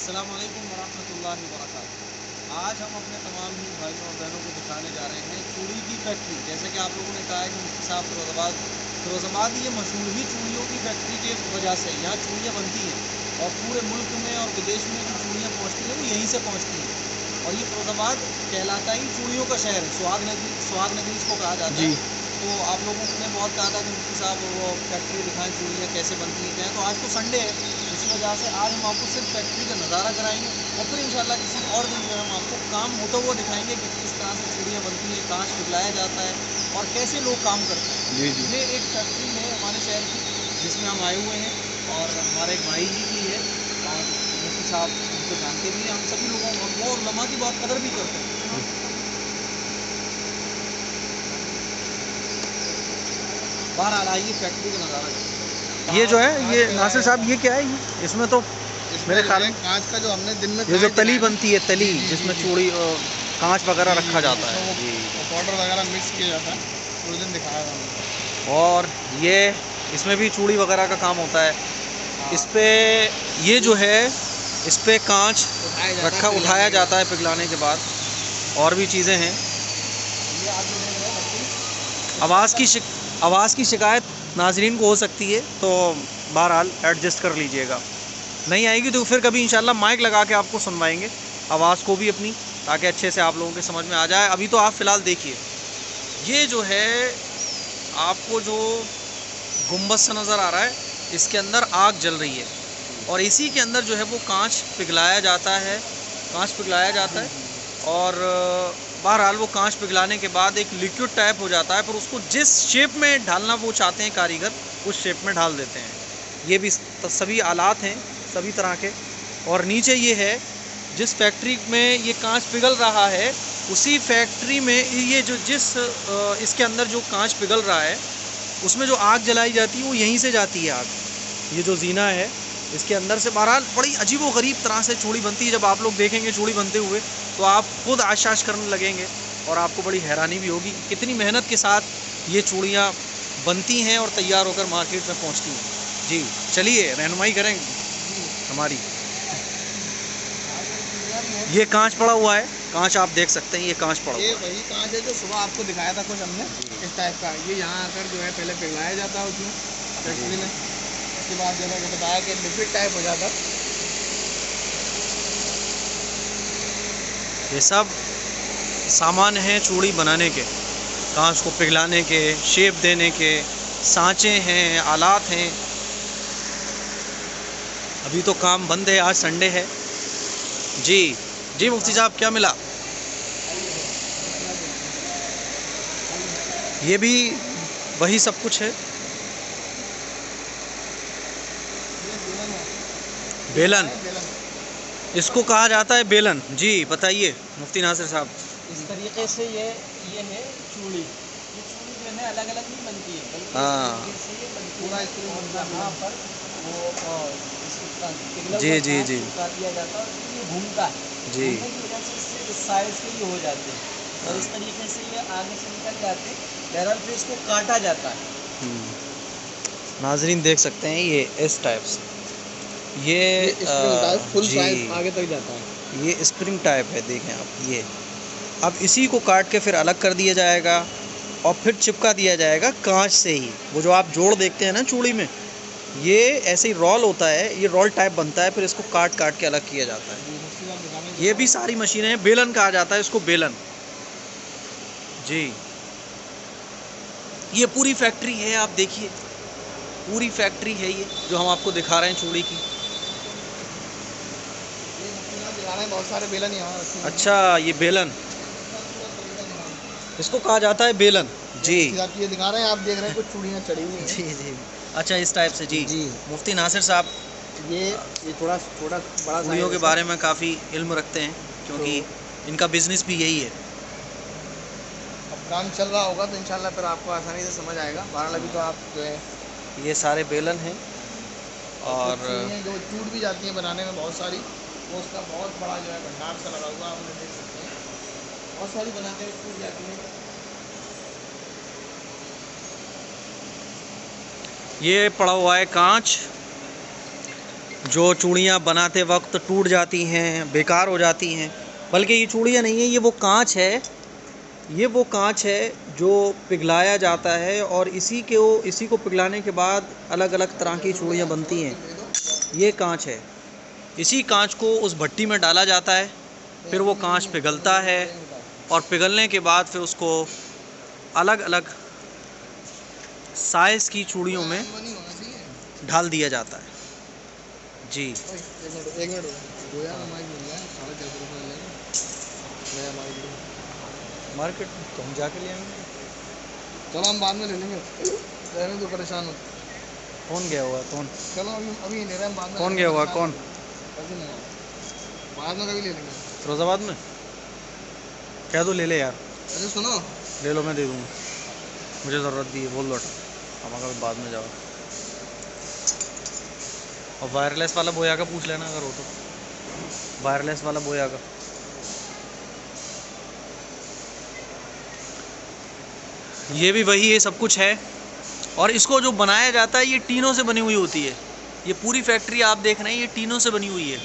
अस्सलाम वालेकुम वरहमतुल्लाहि वबरकातुहू। आज हम अपने तमाम ही भाइयों और बहनों को दिखाने जा रहे हैं चूड़ी की फैक्ट्री। जैसे कि आप लोगों ने कहा है कि मुफ्ती साहब फिरोज़ाबाद ये मशहूर ही चूड़ियों की फैक्ट्री की वजह से यहाँ चूड़ियाँ बनती हैं और पूरे मुल्क में और विदेश में जो चूड़ियाँ पहुँचती हैं वो यहीं से पहुँचती हैं। और ये फिरोज़ाबाद कहलाता ही चूड़ियों का शहर है, सुहाग नगरी इसको कहा जाता है। तो आप लोगों ने बहुत कहा था कि मुफ्ती साहब वो फैक्ट्री दिखाएं, चूड़ियाँ कैसे बनती हैं क्या है। तो आज तो संडे है, इसी वजह से आज हम आपको सिर्फ फैक्ट्री का नज़ारा कराएंगे और फिर इंशाल्लाह किसी और दिन जो है हम आपको काम होता हुआ दिखाएंगे कि किस तरह से चूड़ियाँ बनती हैं, कांच पिघलाया जाता है और कैसे लोग काम करते हैं। ये एक फैक्ट्री है हमारे शहर की जिसमें हम आए हुए हैं और हमारे एक भाई जी की है और मुफ्ती साहब उनको जानते भी हैं। हम सभी लोगों को और उलमा की बहुत कदर भी करते हैं। बहरहाल आइए फैक्ट्री का नज़ारा। ये जो है ये नासिर साहब ये क्या है, ये इसमें तो मेरे ख्याल में कांच का जो हमने दिन में ये जो तली बनती है, तली जिसमें चूड़ी कांच वगैरह रखा जाता है, पाउडर वगैरह मिक्स किया जाता है, उस दिन दिखाया था हमने। और ये इसमें भी चूड़ी वगैरह का काम होता है। इस पे ये जो है इस पे कांच उठाया जाता है पिघलाने के बाद, और भी चीज़ें हैं। आवाज़ की शिकायत नाजरीन को हो सकती है, तो बहरहाल एडजस्ट कर लीजिएगा। नहीं आएगी तो फिर कभी इंशाल्लाह माइक लगा के आपको सुनवाएंगे आवाज़ को भी अपनी, ताकि अच्छे से आप लोगों के समझ में आ जाए। अभी तो आप फ़िलहाल देखिए, ये जो है आपको जो गुंबद सा नज़र आ रहा है, इसके अंदर आग जल रही है और इसी के अंदर जो है वो कांच पिघलाया जाता है, और बहरहाल वो कांच पिघलाने के बाद एक लिक्विड टाइप हो जाता है, पर उसको जिस शेप में ढालना वो चाहते हैं कारीगर, उस शेप में ढाल देते हैं। ये भी सभी आलात हैं सभी तरह के। और नीचे ये है जिस फैक्ट्री में ये कांच पिघल रहा है, उसी फैक्ट्री में ये जो इसके अंदर जो कांच पिघल रहा है उसमें जो आग जलाई जाती है वो यहीं से जाती है आग। ये जो जीना है इसके अंदर से बहरहाल बड़ी अजीब व गरीब तरह से चूड़ी बनती है। जब आप लोग देखेंगे चूड़ी बनते हुए तो आप खुद आश्चर्य करने लगेंगे और आपको बड़ी हैरानी भी होगी कितनी मेहनत के साथ ये चूड़ियाँ बनती हैं और तैयार होकर मार्केट में पहुंचती हैं। जी चलिए रहनुमाई करें हमारी। ये कांच पड़ा हुआ है, कांच आप देख सकते हैं, ये कांच पड़ा हुआ है। ये वही कांच है जो सुबह आपको दिखाया था कुछ हमने, इस टाइप का। ये यहाँ आकर जो है पहले पिघलाया जाता है उसमें फैक्ट्री में, उसके बाद जो है बताया कि लिक्विड टाइप हो जाता है। ये सब सामान हैं चूड़ी बनाने के, कांच को पिघलाने के, शेप देने के, सांचे हैं, आलात हैं। अभी तो काम बंद है, आज संडे है। जी मुफ्ती साहब क्या मिला? ये भी वही सब कुछ है। बेलन, इसको कहा जाता है बेलन। जी बताइए मुफ्ती नासिर साहब। इस तरीके से ये है चूड़ी। ये चूड़ी जो है अलग अलग नहीं बनती है, बल्कि हाँ। ये बनती है यहाँ पर वो जी दिया जाता है और ये घूमता है। जी घूमने की वजह से इससे इस साइड से ये हो जाते हैं और इस तरीके से ये आगे से निकल जाते हैं। बहरहाल फिर इसको काटा जाता है। नाजरीन देख सकते हैं ये इस टाइप से ये फुल जी साइज आगे तक जाता है। ये स्प्रिंग टाइप है, देखें आप। ये अब इसी को काट के फिर अलग कर दिया जाएगा और फिर चिपका दिया जाएगा कांच से ही। वो जो आप जोड़ देखते हैं ना चूड़ी में, ये ऐसे ही रोल होता है, ये रोल टाइप बनता है, फिर इसको काट के अलग किया जाता है। ये भी सारी मशीनें हैं, बेलन कहा जाता है इसको, बेलन। जी ये पूरी फैक्ट्री है, आप देखिए पूरी फैक्ट्री है ये जो हम आपको दिखा रहे हैं चूड़ी की। बहुत सारे बेलन यहाँ रखे हैं। अच्छा ये बेलन, इसको कहा जाता है बेलन। जी ये दिखा रहे हैं, आप देख रहे हैं कुछ चूड़ियाँ चढ़ी हुई हैं। जी अच्छा इस टाइप से। जी मुफ्ती नासिर साहब ये थोड़ा बड़ा चूड़ियों के बारे में काफ़ी इल्म रखते हैं, क्योंकि इनका बिजनेस भी यही है। अब काम चल रहा होगा तो इंशाल्लाह फिर आपको आसानी से समझ आएगा। बहरहाल अभी तो आप जो है ये सारे बेलन हैं और जो टूट भी जाती हैं बनाने में बहुत सारी, वो उसका बहुत बड़ा जो है भंडार सा लगा हुआ, आप देख सकते हैं। बहुत सारी बनाते हैं, टूट जाती हैं। ये पड़ा हुआ है कांच, जो चूड़ियाँ बनाते वक्त टूट जाती हैं, बेकार हो जाती हैं। बल्कि ये चूड़ियाँ नहीं है, ये वो कांच है, ये वो कांच है जो पिघलाया जाता है और इसी को पिघलाने के बाद अलग अलग तरह की चूड़ियाँ बनती हैं। ये कांच है, इसी कांच को उस भट्टी में डाला जाता है, फिर वो कांच पिघलता है और पिघलने के बाद फिर उसको अलग अलग साइज़ की चूड़ियों में ढाल दिया जाता है। जी एक मिनट गोया में माइक मिल गया 450 रुपये लेंगे नया माइक मार्केट तो हम जाके ले आएंगे। चलो हम बाद में ले लेंगे, रहने दो, परेशान हो। कौन गया हुआ कौन? चलो अभी ले रहे हैं, बाद में कौन गया हुआ कौन? बाद में कभी ले लेंगे। फिरोजाबाद में कह दो ले ले यार। अरे सुनो, ले लो, मैं दे दूँगा, मुझे ज़रूरत भी है, बोल दो हम अगर बाद में जाओ। और वायरलेस वाला बोया का पूछ लेना अगर हो तो, वायरलेस वाला बोया का। ये भी वही है, सब कुछ है। और इसको जो बनाया जाता है ये टीनों से बनी हुई होती है। ये पूरी फैक्ट्री आप देख रहे हैं, ये टीनों से बनी हुई है।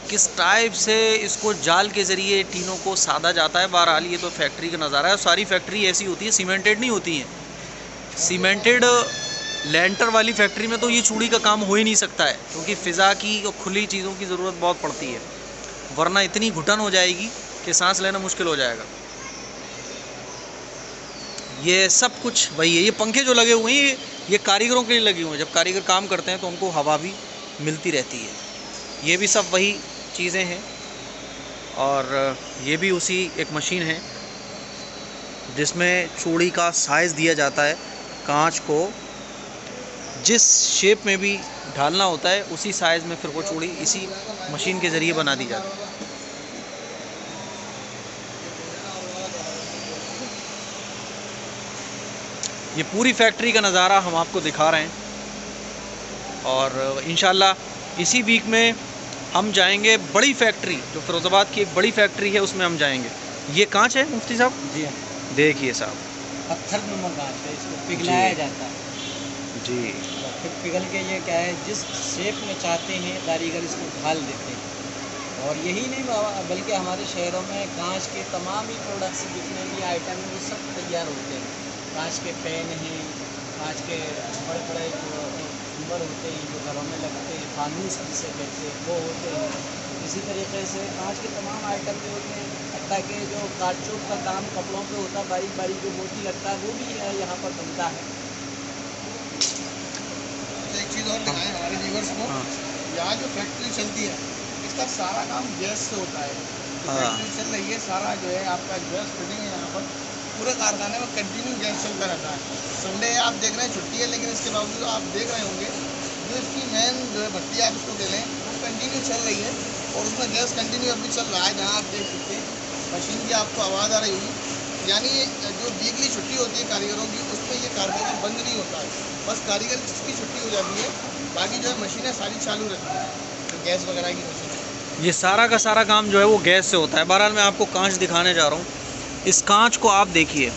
किस टाइप से इसको जाल के ज़रिए टीनों को साधा जाता है। बहरहाल ये तो फैक्ट्री का नज़ारा है। सारी फैक्ट्री ऐसी होती है, सीमेंटेड नहीं होती है। सीमेंटेड लेंटर वाली फैक्ट्री में तो ये चूड़ी का काम हो ही नहीं सकता है, क्योंकि फ़िज़ा की और खुली चीज़ों की ज़रूरत बहुत पड़ती है, वरना इतनी घुटन हो जाएगी कि सांस लेना मुश्किल हो जाएगा। ये सब कुछ वही है। ये पंखे जो लगे हुए हैं ये कारीगरों के लिए लगे हुए हैं। जब कारीगर काम करते हैं तो उनको हवा भी मिलती रहती है। ये भी सब वही चीज़ें हैं। और ये भी उसी एक मशीन है जिसमें चूड़ी का साइज़ दिया जाता है। कांच को जिस शेप में भी ढालना होता है उसी साइज़ में फिर वो चूड़ी इसी मशीन के ज़रिए बना दी जाती है। ये पूरी फैक्ट्री का नज़ारा हम आपको दिखा रहे हैं। और इंशाल्लाह इसी वीक में हम जाएंगे बड़ी फैक्ट्री, जो फिरोज़ाबाद की एक बड़ी फैक्ट्री है, उसमें हम जाएंगे। ये कांच है मुफ्ती साहब जी, देखिए साहब, पत्थर नुमा कांच है, इसको पिघलाया जाता है जी। फिर पिघल के ये क्या है, जिस शेप में चाहते हैं कारीगर इसको ढाल देते हैं। और यही नहीं बल्कि हमारे शहरों में कांच के तमाम ही प्रोडक्ट्स जितने भी आइटम हैं वो सब तैयार होते हैं। कांच के पेन हैं, कांच के बड़े बड़े जो झूमर होते हैं जो घरों में लगते हैं, फानूस जिसे कहते हैं वो होते हैं। इसी तरीके से कांच के तमाम आइटम जो होते हैं, हत्ता के जो काटचोट का काम कपड़ों पे होता है, बारीक बारीक जो मोती लगता है वो भी यहाँ पर बनता है। एक चीज़ और दिखाएं हमारे व्यूअर्स को, यहाँ जो फैक्ट्री चलती है इसका सारा काम गैस से होता है। फैक्ट्री चल रही है, सारा जो है आपका गैस फिटिंग है यहाँ पर, पूरे कारखाने में कंटिन्यू गैस चलता रहता है। संडे आप देख रहे हैं छुट्टी है, लेकिन इसके बावजूद आप देख रहे होंगे जो इसकी मेन जो है भट्टी आप इसको कह लें वो कंटिन्यू चल रही है और उसमें गैस कंटिन्यू अभी चल रहा है। जहाँ आप देख सकते हैं मशीन की आपको आवाज़ आ रही होगी, यानी जो वीकली छुट्टी होती है कारीगरों की उसमें ये कारखाना बंद नहीं होता है। बस कारीगर की छुट्टी हो जाती है, बाकी जो है मशीनें सारी चालू रहती हैं, तो गैस वगैरह की मशीनें। ये सारा का सारा काम जो है वो गैस से होता है। बहरहाल मैं आपको कांच दिखाने जा रहा हूँ। इस कांच को आप देखिए,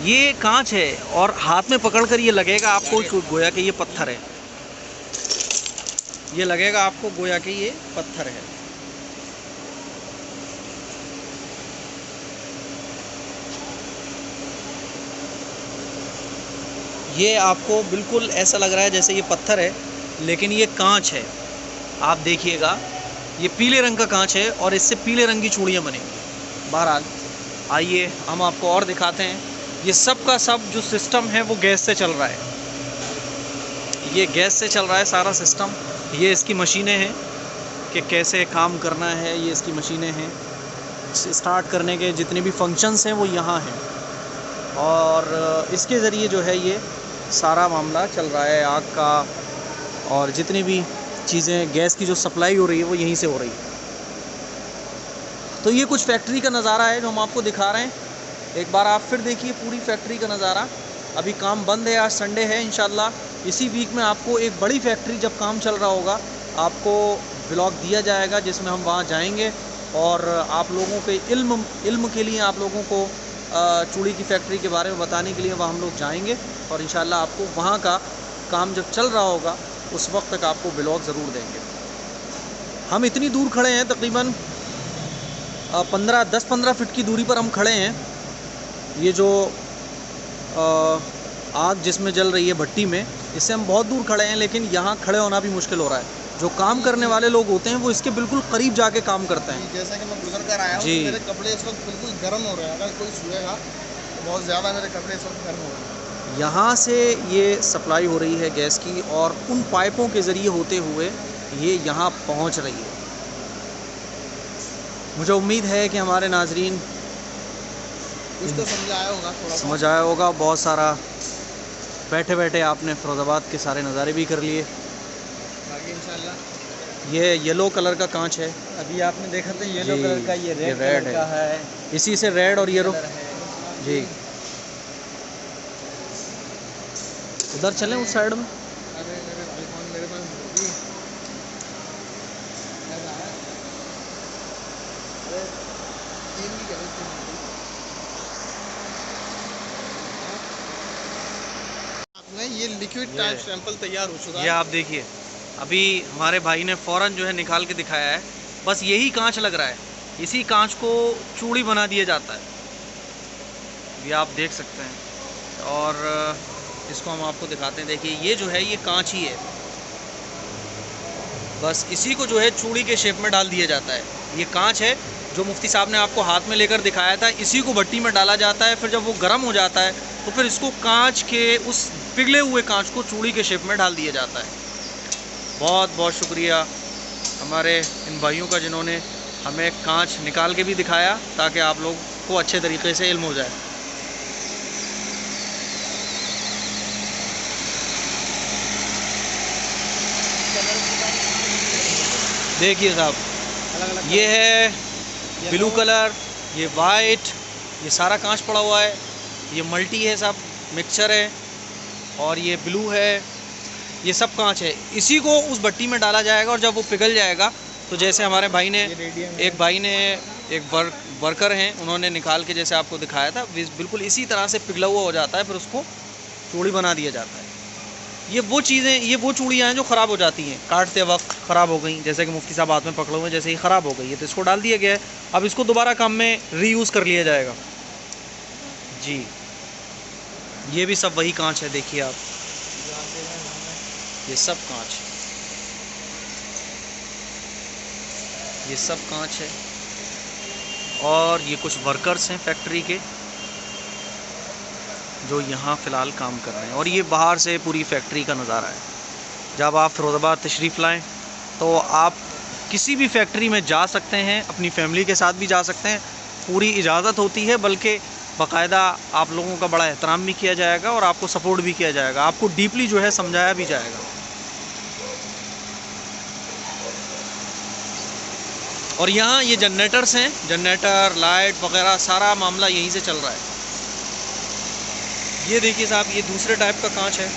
ये कांच है और हाथ में पकड़कर ये लगेगा आपको गोया कि ये पत्थर है। ये लगेगा आपको गोया कि ये पत्थर है। ये आपको बिल्कुल ऐसा लग रहा है जैसे ये पत्थर है, लेकिन ये कांच है। आप देखिएगा ये पीले रंग का कांच है और इससे पीले रंग की चूड़ियाँ बनेंगी। बहरहाल आइए हम आपको और दिखाते हैं। ये सब का सब जो सिस्टम है वो गैस से चल रहा है। ये गैस से चल रहा है सारा सिस्टम। ये इसकी मशीनें हैं कि कैसे काम करना है, ये इसकी मशीनें हैं। स्टार्ट करने के जितने भी फंक्शंस हैं वो यहाँ हैं और इसके ज़रिए जो है ये सारा मामला चल रहा है आग का, और जितनी भी चीज़ें गैस की जो सप्लाई हो रही है वो यहीं से हो रही है। तो ये कुछ फैक्ट्री का नज़ारा है जो हम आपको दिखा रहे हैं। एक बार आप फिर देखिए पूरी फैक्ट्री का नज़ारा। अभी काम बंद है, आज संडे है। इंशाल्लाह इसी वीक में आपको एक बड़ी फैक्ट्री जब काम चल रहा होगा आपको व्लॉग दिया जाएगा, जिसमें हम वहाँ जाएंगे और आप लोगों के इल्म के लिए आप लोगों को चूड़ी की फैक्ट्री के बारे में बताने के लिए वहाँ हम लोग जाएंगे और इंशाल्लाह आपको वहाँ का काम जब चल रहा होगा उस वक्त तक आपको ब्लॉग ज़रूर देंगे। हम इतनी दूर खड़े हैं, तकरीबन 10-15 फीट की दूरी पर हम खड़े हैं। ये जो आग जिसमें जल रही है भट्टी में, इससे हम बहुत दूर खड़े हैं, लेकिन यहाँ खड़े होना भी मुश्किल हो रहा है। जो काम करने वाले लोग होते हैं वो इसके बिल्कुल करीब जाके काम करते हैं। जैसा कि मैं गुजर कर आया हूँ, मेरे कपड़े इस वक्त बिल्कुल गर्म हो रहे हैं। अगर कोई छुएगा तो बहुत ज़्यादा मेरे कपड़े इस वक्त गर्म हो रहे हैं। यहाँ से ये सप्लाई हो रही है गैस की, और उन पाइपों के ज़रिए होते हुए ये यहाँ पहुँच रही है। मुझे उम्मीद है कि हमारे नाजरीन कुछ तो समझ आया होगा, थोड़ा समझ आया होगा। बहुत सारा बैठे बैठे आपने फिरोज़ाबाद के सारे नज़ारे भी कर लिए। बाकी इंशाल्लाह ये येलो कलर का कांच है, अभी आपने देखा था येलो जी, कलर का, ये रेड कलर का है। इसी से रेड और येलो। जी, उधर चलें उस साइड में। अरे मेरे भाई फोन मेरे पास होगी। ऐसा है, अरे तीन की गलत थी। आपने ये लिक्विड टाइप सैंपल तैयार हो चुका है। ये आप देखिए, अभी हमारे भाई ने फ़ौरन जो है निकाल के दिखाया है। बस यही कांच लग रहा है, इसी कांच को चूड़ी बना दिया जाता है। ये आप देख सकते हैं, और इसको हम आपको दिखाते हैं। देखिए, ये जो है ये कांच ही है, बस इसी को जो है चूड़ी के शेप में डाल दिया जाता है। ये कांच है जो मुफ्ती साहब ने आपको हाथ में लेकर दिखाया था, इसी को भट्टी में डाला जाता है। फिर जब वो गर्म हो जाता है तो फिर इसको कांच के उस पिघले हुए कांच को चूड़ी के शेप में डाल दिया जाता है। बहुत बहुत शुक्रिया हमारे इन भाइयों का, जिन्होंने हमें कांच निकाल के भी दिखाया ताकि आप लोग को अच्छे तरीके से इल्म हो जाए। देखिए साहब, ये है ब्लू कलर, ये वाइट, ये सारा कांच पड़ा हुआ है। ये मल्टी है साहब, मिक्सचर है, और ये ब्लू है। ये सब कांच है, इसी को उस भट्टी में डाला जाएगा, और जब वो पिघल जाएगा तो जैसे हमारे भाई ने, एक भाई ने, एक वर्कर हैं, उन्होंने निकाल के जैसे आपको दिखाया था, बिल्कुल इसी तरह से पिघला हुआ हो जाता है। फिर उसको चूड़ी बना दिया जाता है। ये वो चीज़ें, ये वो चूड़ियाँ हैं जो ख़राब हो जाती हैं, काटते वक्त ख़राब हो गई, जैसे कि मुफ्ती साहब हाथ में पकड़े हुए, जैसे ही ख़राब हो गई है तो इसको डाल दिया गया है। अब इसको दोबारा काम में रीयूज़ कर लिया जाएगा। जी, ये भी सब वही कांच है, देखिए आप, ये सब कांच, ये सब कांच है। और ये कुछ वर्कर्स हैं फैक्ट्री के जो यहाँ फ़िलहाल काम कर रहे हैं, और ये बाहर से पूरी फैक्ट्री का नज़ारा है। जब आप फिरोज़ाबाद तशरीफ़ लाएँ तो आप किसी भी फैक्ट्री में जा सकते हैं, अपनी फैमिली के साथ भी जा सकते हैं, पूरी इजाज़त होती है, बल्कि बाकायदा आप लोगों का बड़ा एहतराम भी किया जाएगा और आपको सपोर्ट भी किया जाएगा, आपको डीपली जो है समझाया भी जाएगा। और यहाँ ये जनरेटर्स हैं, जनरेटर, लाइट वगैरह सारा मामला यहीं से चल रहा है। ये देखिए साहब, ये दूसरे टाइप का कांच है।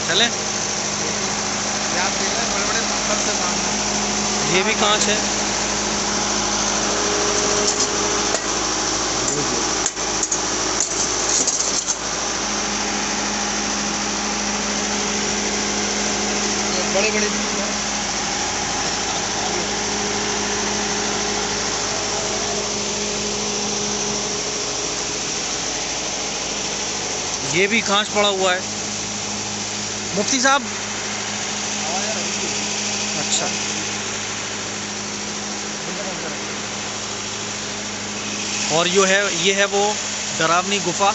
चलें, आप देख रहे हैं बड़े-बड़े पत्थर से सामने, ये भी कांच है। बड़े-बड़े ये भी कांच पड़ा हुआ है। मुफ्ती साहब, अच्छा, और ये है वो डरावनी गुफ़ा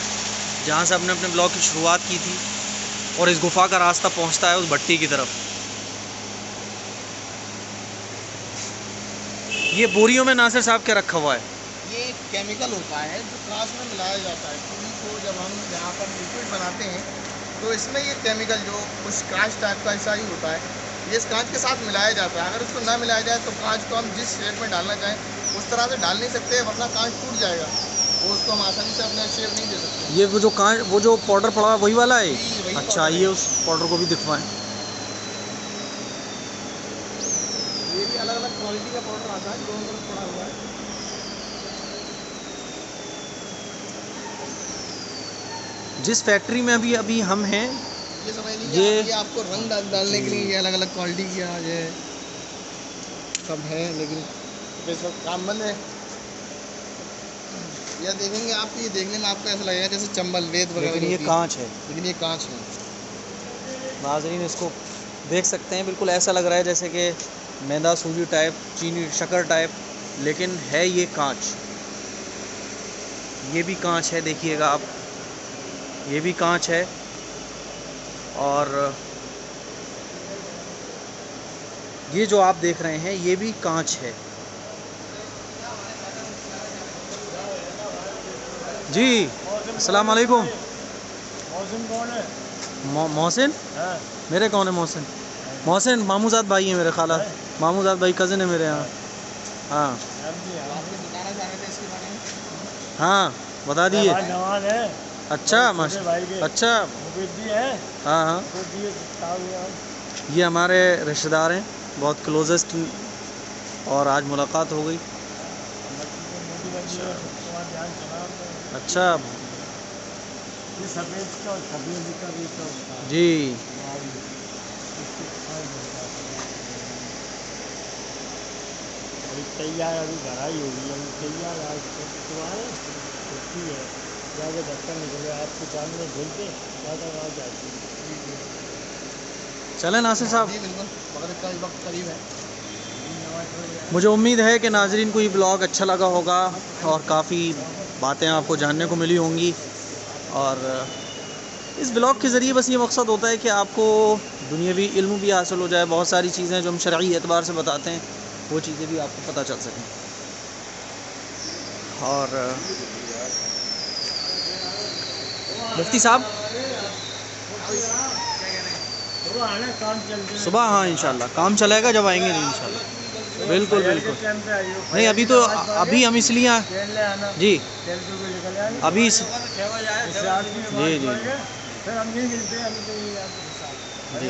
जहाँ से हमने अपने ब्लॉग की शुरुआत की थी, और इस गुफ़ा का रास्ता पहुँचता है उस भट्टी की तरफ। ये बोरियों में नासिर साहब क्या रखा हुआ है? ये केमिकल होता है जो कांच में मिलाया जाता है। चूड़ी को जब हम यहाँ पर लिक्विड बनाते हैं तो इसमें ये केमिकल जो कुछ कांच टाइप का ऐसा ही होता है, ये इस कांच के साथ मिलाया जाता है। अगर उसको ना मिलाया जाए तो कांच को हम जिस शेप में डालना चाहें उस तरह से डाल नहीं सकते, वरना कांच टूट जाएगा। वो उसको हम आसानी से अपने शेप नहीं दे सकते। ये वो जो पाउडर पड़ा है वही वाला है? वही अच्छा, ये उस पाउडर को भी दिखवाएं। ये भी अलग अलग क्वालिटी का पाउडर आता है, दोनों तरफ पड़ा हुआ है। जिस फैक्ट्री में अभी हम हैं, ये समझ ये- लीजिए ये आपको रंग डालने के लिए ये अलग अलग क्वालिटी की आज है सब है, लेकिन ये सब काम बंद है। यह देखेंगे आप, ये देखने में आपको ऐसा लगेगा जैसे चंबल वेद वगैरह लेकिन ये होती है, कांच है। लेकिन ये कांच है। नाज़रीन इसको देख सकते हैं, बिल्कुल ऐसा लग रहा है जैसे कि मैदा सूजी टाइप, चीनी शक्कर टाइप, लेकिन है ये कांच। ये भी कांच है, देखिएगा आप, ये भी कांच है। और ये जो आप देख रहे हैं ये भी कांच है। जी अस्सलाम वालेकुम। मौसम कौन है? मोहसिन? हाँ। मेरे कौन है मोहसिन? मोहसिन मामूजाद भाई हैं मेरे, खाला मामूजाद भाई कज़न है मेरे यहाँ। हाँ आपको बताना चाह रहे थे इसके बारे में। हाँ बता दिए। जवान है, अच्छा अच्छा मुबीदी है, हाँ हाँ, ये हमारे रिश्तेदार हैं, बहुत क्लोजेस्ट, और आज मुलाकात हो गई। अच्छा ये सफेद का भी तो जी, अभी तैयार, अभी भराई होगी, अभी तैयार आज तुम्हारे छुट्टी है, जाके धक्का निकले आपको जानने भेजते ज़्यादा आ जाती। चलें नासिर साहब, जी बिल्कुल, मगरिब का वक्त करीब है। मुझे उम्मीद है कि नाजरीन को ये ब्लॉग अच्छा लगा होगा और काफ़ी बातें आपको जानने को मिली होंगी। और इस ब्लॉग के ज़रिए बस ये मकसद होता है कि आपको दुनियावी इल्म भी हासिल हो जाए, बहुत सारी चीज़ें जो हम शरई एतबार से बताते हैं वो चीज़ें भी आपको पता चल सकें। और मुफ्ती साहब सुबह, हाँ इंशाल्लाह काम चलेगा जब आएंगे, नहीं इंशाल्लाह, बिल्कुल बिल्कुल। नहीं अभी तो, अभी हम इसलिए जी अभी जी जी फिर हम नहीं मिलते, हम जी।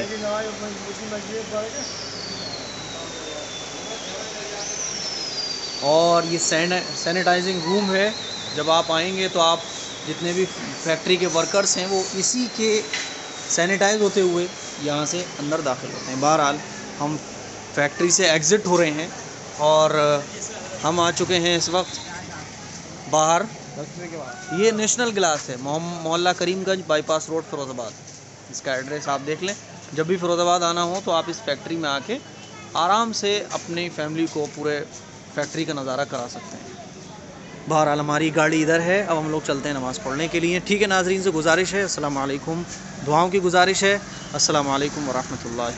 और ये सैनिटाइजिंग रूम है, जब आप आएंगे तो आप जितने भी फैक्ट्री के वर्कर्स हैं वो इसी के सैनिटाइज होते हुए यहाँ से अंदर दाखिल होते हैं। बहरहाल हम फैक्ट्री से एग्ज़िट हो रहे हैं और हम आ चुके हैं इस वक्त बाहर। ये नेशनल ग्लास है, मोहल्ला करीमगंज, बाईपास रोड, फ़िरोज़ाबाद। इसका एड्रेस आप देख लें, जब भी फ़िरोज़ाबाद आना हो तो आप इस फैक्ट्री में आके आराम से अपनी फैमिली को पूरे फैक्ट्री का नज़ारा करा सकते हैं। बहरहाल हमारी गाड़ी इधर है, अब हम लोग चलते हैं नमाज़ पढ़ने के लिए। ठीक है नाज़रीन से गुजारिश है, अस्सलाम वालेकुम, दुआओं की गुजारिश है, अस्सलाम वालेकुम व रहमतुल्लाहि।